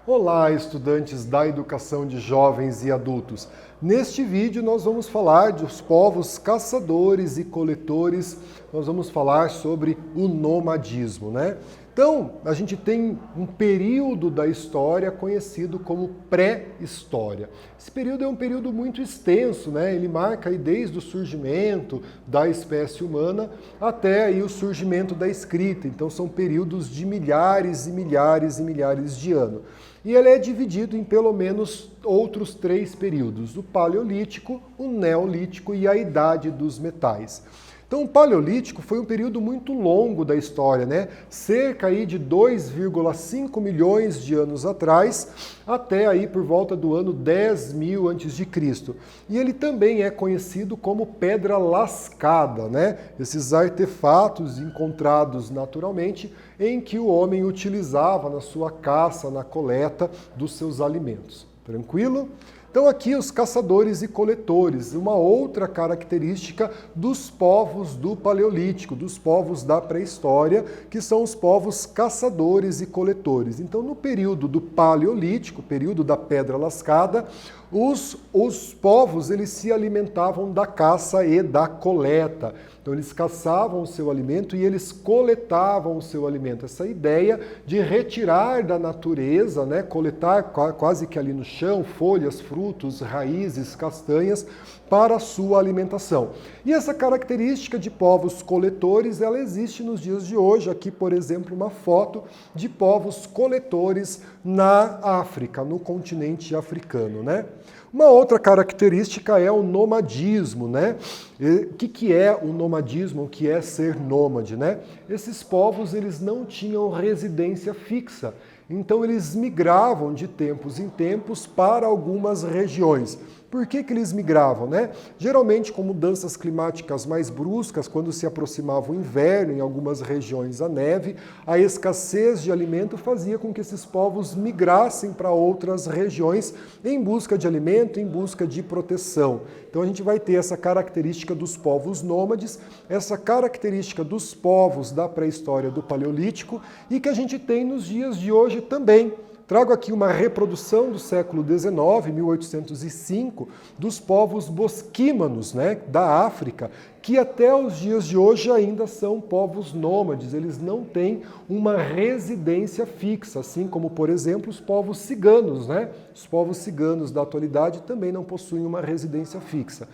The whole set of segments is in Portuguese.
Olá, estudantes da educação de jovens e adultos. Neste vídeo nós vamos falar dos povos caçadores e coletores, nós vamos falar sobre o nomadismo, né? Então, a gente tem um período da história conhecido como pré-história. Esse período é um período muito extenso, né? Ele marca aí desde o surgimento da espécie humana até aí o surgimento da escrita. Então, são períodos de milhares e milhares e milhares de anos. E ele é dividido em pelo menos outros 3 períodos: o Paleolítico, o Neolítico e a Idade dos Metais. Então, o Paleolítico foi um período muito longo da história, né? Cerca aí de 2,5 milhões de anos atrás, até aí por volta do ano 10.000 a.C. E ele também é conhecido como pedra lascada, né? Esses artefatos encontrados naturalmente em que o homem utilizava na sua caça, na coleta dos seus alimentos. Tranquilo? Então aqui os caçadores e coletores, uma outra característica dos povos do Paleolítico, dos povos da pré-história, que são os povos caçadores e coletores. Então no período do Paleolítico, período da Pedra Lascada, os povos eles se alimentavam da caça e da coleta. Então eles caçavam o seu alimento e eles coletavam o seu alimento. Essa ideia de retirar da natureza, né, coletar quase que ali no chão, folhas, frutos, raízes, castanhas, para a sua alimentação. E essa característica de povos coletores, ela existe nos dias de hoje. Aqui, por exemplo, uma foto de povos coletores na África, no continente africano, né? Uma outra característica é o nomadismo, né? O que é o nomadismo? O que é ser nômade, né? Esses povos, eles não tinham residência fixa. Então eles migravam de tempos em tempos para algumas regiões. Por que eles migravam, né? Geralmente com mudanças climáticas mais bruscas, quando se aproximava o inverno, em algumas regiões a neve, a escassez de alimento fazia com que esses povos migrassem para outras regiões em busca de alimento, em busca de proteção. Então a gente vai ter essa característica dos povos nômades, essa característica dos povos da pré-história do Paleolítico e que a gente tem nos dias de hoje também. Trago aqui uma reprodução do século XIX, 1805, dos povos bosquímanos, né, da África, que até os dias de hoje ainda são povos nômades. Eles não têm uma residência fixa, assim como, por exemplo, os povos ciganos, né? Os povos ciganos da atualidade também não possuem uma residência fixa.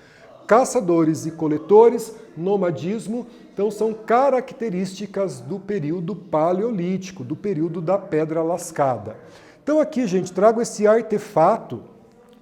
Caçadores e coletores, nomadismo, então são características do período paleolítico, do período da Pedra Lascada. Então aqui, gente, trago esse artefato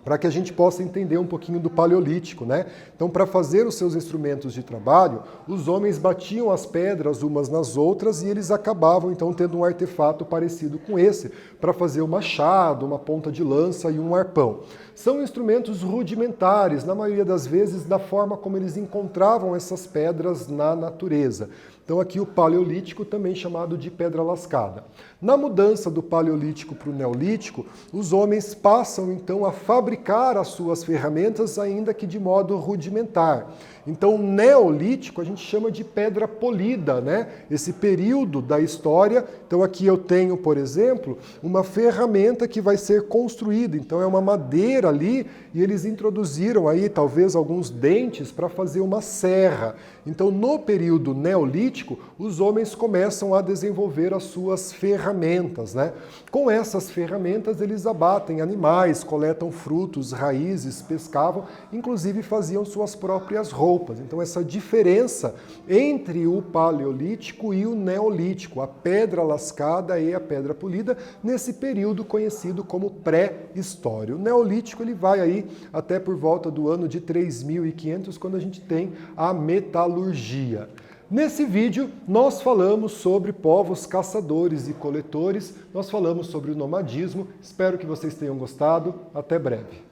para que a gente possa entender um pouquinho do Paleolítico, né? Então, para fazer os seus instrumentos de trabalho, os homens batiam as pedras umas nas outras e eles acabavam, então, tendo um artefato parecido com esse, para fazer um machado, uma ponta de lança e um arpão. São instrumentos rudimentares, na maioria das vezes, da forma como eles encontravam essas pedras na natureza. Então aqui o Paleolítico, também chamado de Pedra Lascada. Na mudança do Paleolítico para o Neolítico, os homens passam então a fabricar as suas ferramentas, ainda que de modo rudimentar. Então o Neolítico a gente chama de pedra polida, né? Esse período da história. Então aqui eu tenho, por exemplo, uma ferramenta que vai ser construída. Então é uma madeira ali e eles introduziram aí talvez alguns dentes para fazer uma serra. Então no período Neolítico, os homens começam a desenvolver as suas ferramentas, né? Com essas ferramentas eles abatem animais, coletam frutos, raízes, pescavam, inclusive faziam suas próprias roupas. Então essa diferença entre o Paleolítico e o Neolítico, a pedra lascada e a pedra polida, nesse período conhecido como pré-história. O Neolítico ele vai aí até por volta do ano de 3.500, quando a gente tem a metalurgia. Nesse vídeo, nós falamos sobre povos caçadores e coletores, nós falamos sobre o nomadismo. Espero que vocês tenham gostado. Até breve.